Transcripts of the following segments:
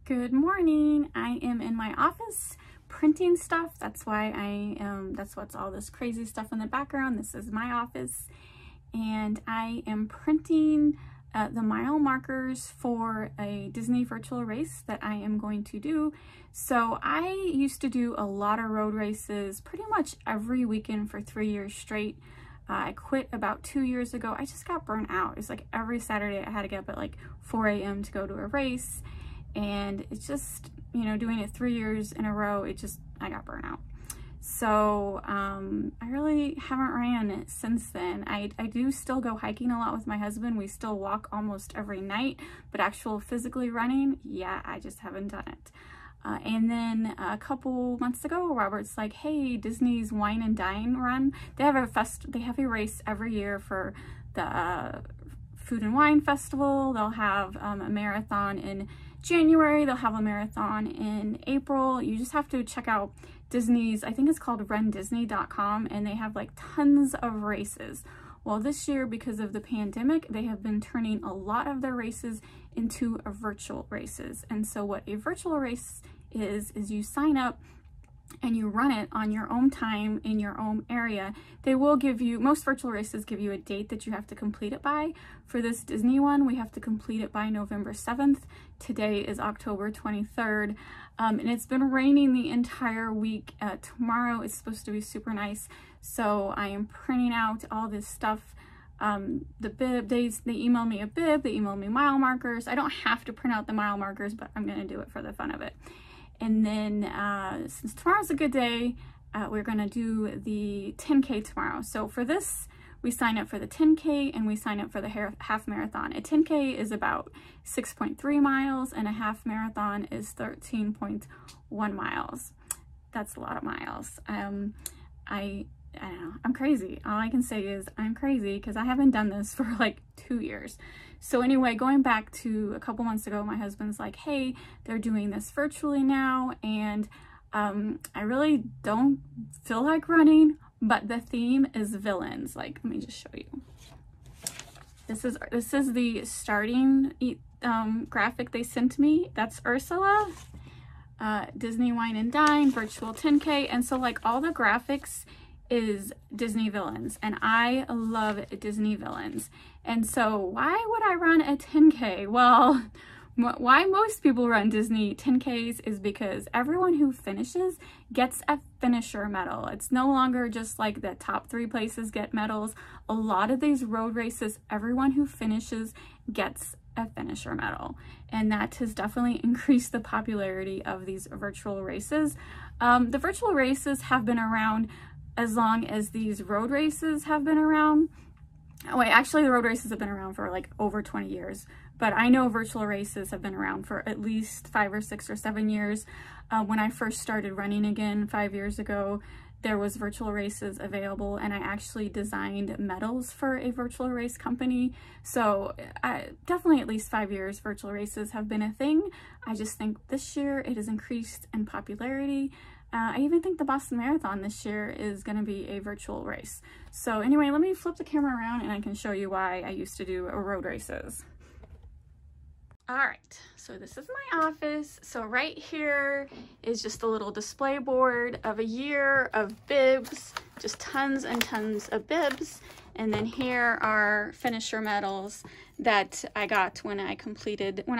Good morning. I am in my office printing stuff. That's why that's what's all this crazy stuff in the background. This is my office, and I am printing the mile markers for a Disney virtual race that I am going to do. So I used to do a lot of road races pretty much every weekend for 3 years straight. I quit about 2 years ago. I just got burnt out. It's like every Saturday I had to get up at like 4 a.m. to go to a race. And it's just, you know, doing it 3 years in a row, I got burnt out. So I really haven't ran it since then. I do still go hiking a lot with my husband. We still walk almost every night, but actual physically running, yeah, I just haven't done it. And then a couple months ago, Robert's like, hey, Disney's Wine and Dine run. They have a race every year for the Food and Wine Festival. They'll have a marathon in January. They'll have a marathon in April. You just have to check out Disney's, I think it's called RunDisney.com, and they have like tons of races. Well, this year, because of the pandemic, they have been turning a lot of their races into virtual races. And so what a virtual race is you sign up and you run it on your own time in your own area. They will give you, most virtual races give you a date that you have to complete it by. For this Disney one, we have to complete it by November 7th. Today is October 23rd. And it's been raining the entire week. Tomorrow is supposed to be super nice. So I am printing out all this stuff. The bib, they email me a bib, they email me mile markers. I don't have to print out the mile markers, but I'm gonna do it for the fun of it. And then since tomorrow's a good day, we're gonna do the 10K tomorrow. So for this, we sign up for the 10K and we sign up for the half marathon. A 10K is about 6.3 miles and a half marathon is 13.1 miles. That's a lot of miles. I don't know, I'm crazy. All I can say is I'm crazy because I haven't done this for like 2 years. So anyway, going back to a couple months ago, my husband's like, hey, they're doing this virtually now, and I really don't feel like running, but the theme is villains. Like, let me just show you. This is the starting graphic they sent me. That's Ursula, Disney Wine and Dine, virtual 10K, and so like all the graphics is Disney villains, and I love Disney villains. And so why would I run a 10K? Well, why most people run Disney 10Ks is because everyone who finishes gets a finisher medal. It's no longer just like the top 3 places get medals. A lot of these road races, everyone who finishes gets a finisher medal, and that has definitely increased the popularity of these virtual races. The virtual races have been around as long as these road races have been around. Wait, actually the road races have been around for like over 20 years, but I know virtual races have been around for at least 5 or 6 or 7 years. When I first started running again 5 years ago, there was virtual races available, and I actually designed medals for a virtual race company. So definitely at least 5 years virtual races have been a thing. I just think this year it has increased in popularity. I even think the Boston Marathon this year is going to be a virtual race. So anyway, let me flip the camera around and I can show you why I used to do road races. All right, so this is my office. So right here is just a little display board of a year of bibs, just tons and tons of bibs. And then here are finisher medals that I got when I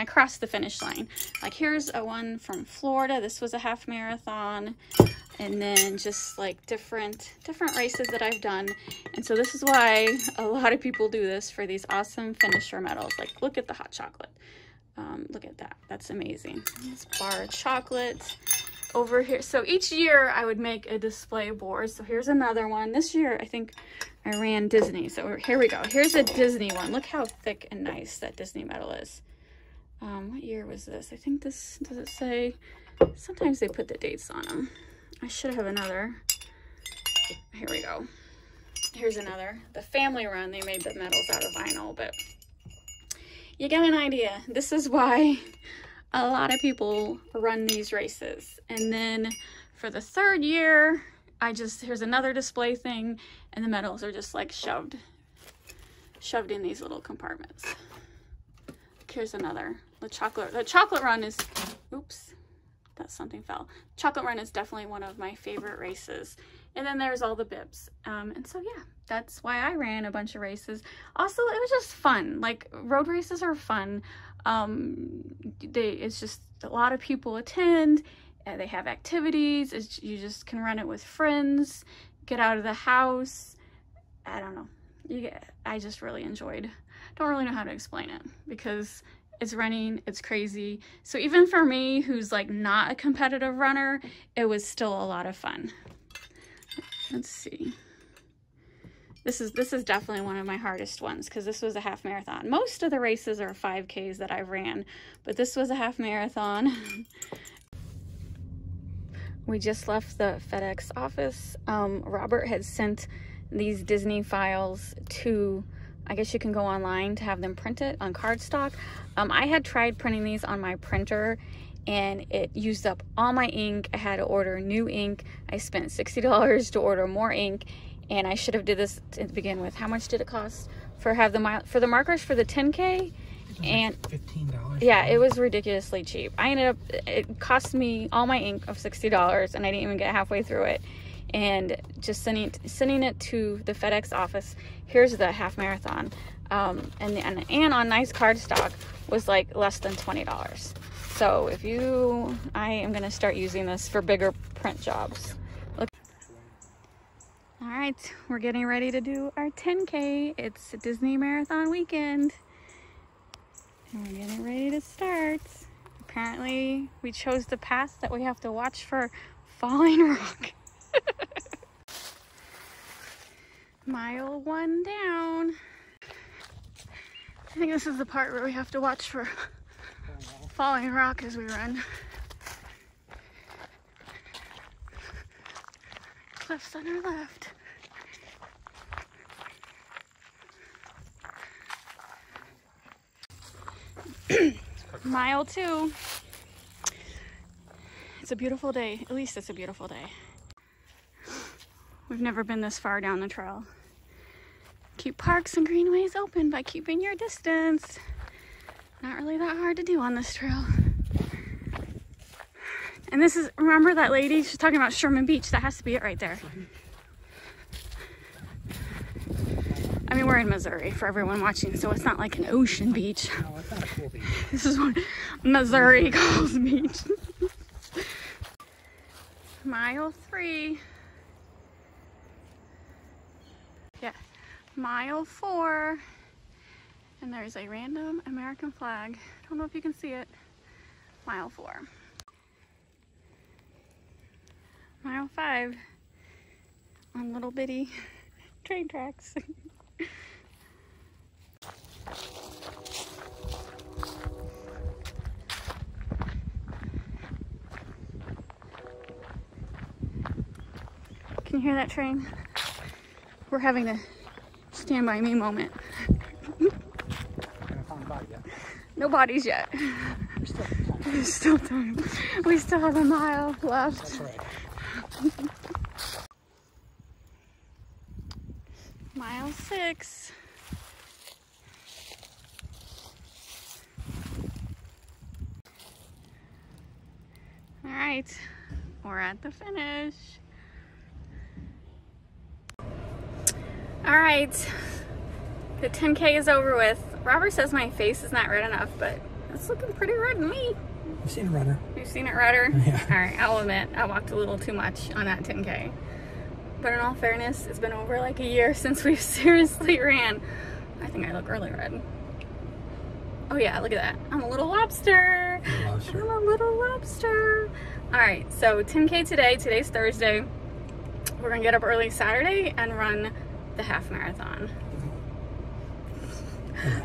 crossed the finish line. Like here's a one from Florida. This was a half marathon. And then just like different races that I've done. And so this is why a lot of people do this, for these awesome finisher medals. Like look at the hot chocolate. Look at that, that's amazing. This bar of chocolate over here. So each year I would make a display board. So here's another one. This year I think I ran Disney. So here we go. Here's a Disney one. Look how thick and nice that Disney medal is. What year was this? I think this, does it say? Sometimes they put the dates on them. I should have another. Here we go. Here's another. The family run, they made the medals out of vinyl, but you get an idea. This is why a lot of people run these races. And then for the 3rd year, here's another display thing, and the medals are just like shoved in these little compartments. Here's another. The chocolate run is, oop, that something fell. Chocolate Run is definitely one of my favorite races. And then there's all the bibs. And so yeah, that's why I ran a bunch of races. Also, it was just fun. Like, road races are fun. It's just a lot of people attend. They have activities. You just can run it with friends, get out of the house. I don't know. I just really enjoyed. Don't really know how to explain it because it's running, it's crazy. So even for me, who's like not a competitive runner, it was still a lot of fun. Let's see. This is definitely one of my hardest ones because this was a half marathon. Most of the races are 5Ks that I ran, but this was a half marathon. We just left the FedEx office. Robert had sent these Disney files to, I guess you can go online to have them printed on cardstock. I had tried printing these on my printer and it used up all my ink. I had to order new ink. I spent $60 to order more ink, and I should have did this to begin with. How much did it cost for the markers for the 10K? And $15. Yeah, it was ridiculously cheap. It cost me all my ink of $60 and I didn't even get halfway through it. And just sending it to the FedEx office. Here's the half marathon. And on nice cardstock was like less than $20. So I am gonna start using this for bigger print jobs. Look. All right, we're getting ready to do our 10K. It's Disney Marathon weekend. And we're getting ready to start. Apparently, we chose the path that we have to watch for falling rock. Mile 1 down. I think this is the part where we have to watch for falling rock as we run. Cliffs on our left. Mile 2. It's a beautiful day. At least it's a beautiful day. We've never been this far down the trail. Keep parks and greenways open by keeping your distance. Not really that hard to do on this trail. And this is, remember that lady? She's talking about Sherman Beach. That has to be it right there. I mean, we're in Missouri for everyone watching, so it's not like an ocean beach. No, it's not a cool beach. This is what Missouri calls beach. Mile 3. Yeah, mile 4. And there's a random American flag. I don't know if you can see it. Mile 4. Mile 5. On little bitty train tracks. Can you hear that train? We're having a stand by me moment. Haven't found a body yet. No bodies yet. There's still time. We still have a mile left. That's right. Mile 6. All right, we're at the finish. All right, the 10K is over with. Robert says my face is not red enough, but it's looking pretty red to me. I've seen a runner. You've seen it redder? Yeah. All right, I'll admit, I walked a little too much on that 10K. But in all fairness, it's been over like a year since we seriously ran. I think I look really red. Oh yeah, look at that. I'm a little lobster. I'm a little lobster. All right, so 10K today. Today's Thursday. We're gonna get up early Saturday and run the half marathon.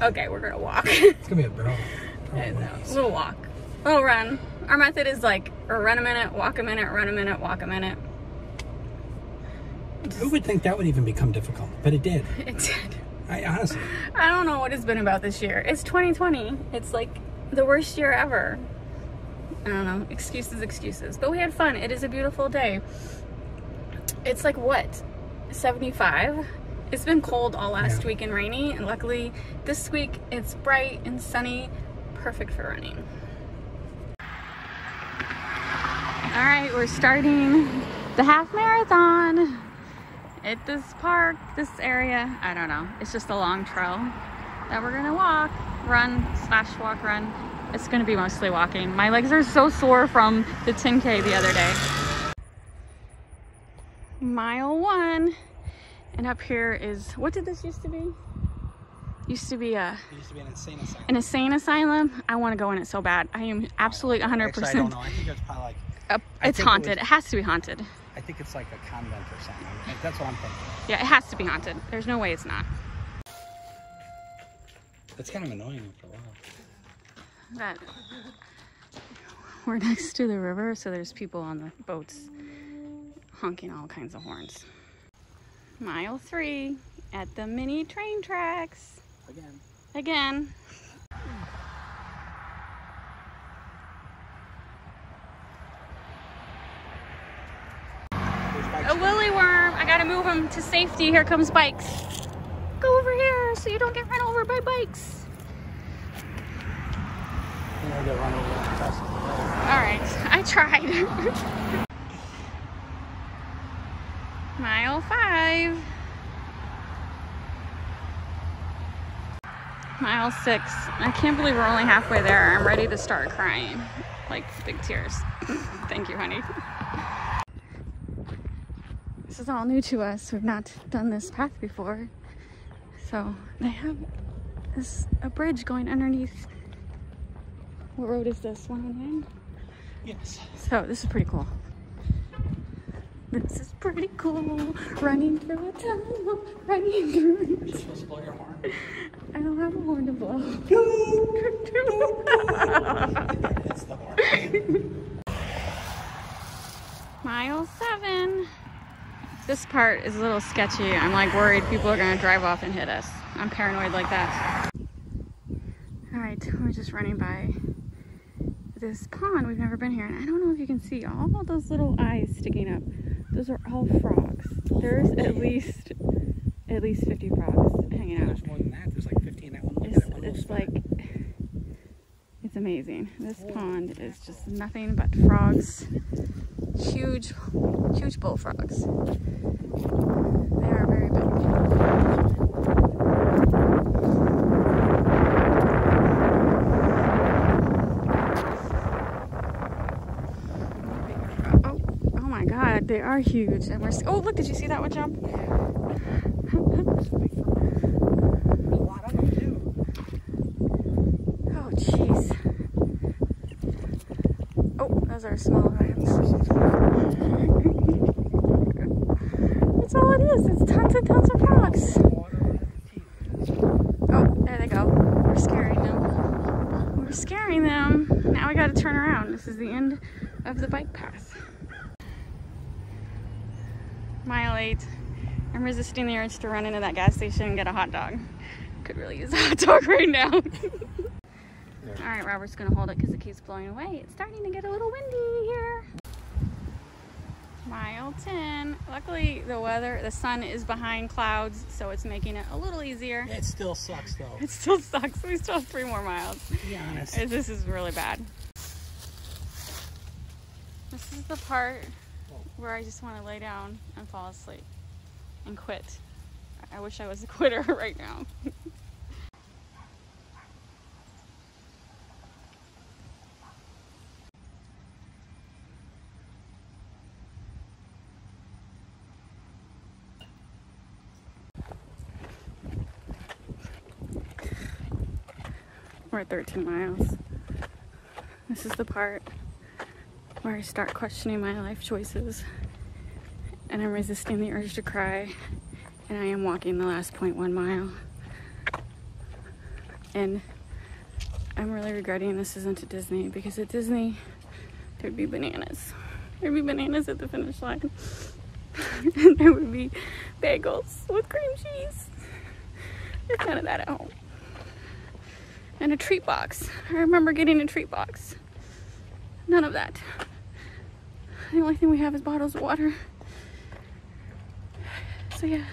Okay, we're gonna walk. It's gonna be a barrel. We'll walk. We'll run. Our method is like run a minute, walk a minute, run a minute, walk a minute. Who would think that would even become difficult? But it did. It did. Honestly. I don't know what it's been about this year. It's 2020. It's like the worst year ever. I don't know. Excuses. But we had fun. It is a beautiful day. It's like what? 75? It's been cold all last week and rainy. And luckily this week it's bright and sunny. Perfect for running. All right, we're starting the half marathon at this park, this area. I don't know. It's just a long trail that we're gonna walk, run / walk, run. It's gonna be mostly walking. My legs are so sore from the 10K the other day. Mile 1, and up here is, what did this used to be? Used to be It used to be an insane asylum. an insane asylum. I want to go in it so bad. I am absolutely 100%. Actually, I don't know. I think it's probably like... It's haunted. It has to be haunted. I think it's like a convent or something. That's what I'm thinking. Yeah, it has to be haunted. There's no way it's not. It's kind of annoying after a while. That we're next to the river, so there's people on the boats honking all kinds of horns. Mile 3 at the mini train tracks. Again. A willy worm. I gotta move him to safety. Here comes bikes. Go over here so you don't get run over by bikes. You know, get run over fast. All right, I tried. Mile 5. Mile 6. I can't believe we're only halfway there. I'm ready to start crying. Like big tears. Thank you, honey. This is all new to us. We've not done this path before. So they have a bridge going underneath. What road is this? 109? Yes. So this is pretty cool. This is pretty cool. Running through a tunnel. Running through a tunnel. You're supposed to blow your horn. I don't have a horn to blow. It's the horn. Mile 7. This part is a little sketchy. I'm like worried people are gonna drive off and hit us. I'm paranoid like that. All right, we're just running by this pond. We've never been here, and I don't know if you can see all those little eyes sticking up. Those are all frogs. There's at least 50 frogs hanging out. There's more than that. There's like 50 in that one. It's like, it's amazing. This pond is just nothing but frogs. Huge bullfrogs. They are very big. Oh my God, they are huge. And oh, look, did you see that one jump? Oh, jeez. Oh, those are smaller ones. That's all it is. It's tons and tons of frogs. Oh, there they go. We're scaring them. We're scaring them. Now we gotta turn around. This is the end of the bike path. Mile 8. I'm resisting the urge to run into that gas station and get a hot dog. Could really use a hot dog right now. All right, Robert's gonna hold it because it keeps blowing away. It's starting to get a little windy here. Mile 10. Luckily, the sun is behind clouds, so it's making it a little easier. It still sucks, though. It still sucks. We still have 3 more miles. To be honest. This is really bad. This is the part where I just want to lay down and fall asleep and quit. I wish I was a quitter right now. We're at 13 miles. This is the part where I start questioning my life choices, and I'm resisting the urge to cry, and I am walking the last 0.1 mile. And I'm really regretting this isn't at Disney, because at Disney there'd be bananas. There'd be bananas at the finish line. And there would be bagels with cream cheese. There's none of that at home. And a treat box. I remember getting a treat box. None of that. The only thing we have is bottles of water. So yeah.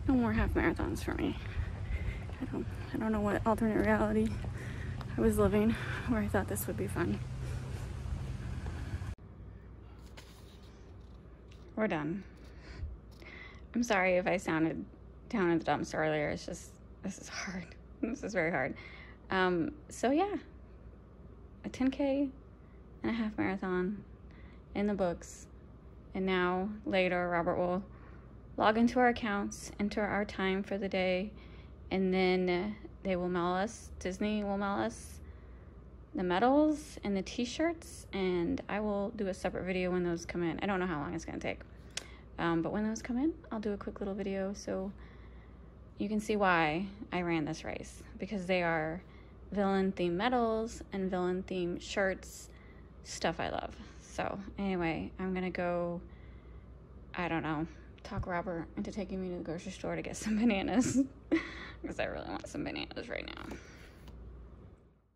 No more half marathons for me. I don't know what alternate reality I was living where I thought this would be fun. we're done. I'm sorry if I sounded down in the dumps earlier. It's just, this is hard. This is very hard. So yeah, a 10K and a half marathon in the books. And now later, Robert will log into our accounts, enter our time for the day, and then they will mail us, Disney will mail us the medals and the t-shirts, and I will do a separate video when those come in. I don't know how long it's gonna take, but when those come in, I'll do a quick little video so you can see why I ran this race, because they are villain themed medals and villain themed shirts, stuff I love. So anyway, I'm gonna go, I don't know, talk Robert into taking me to the grocery store to get some bananas because I really want some bananas right now.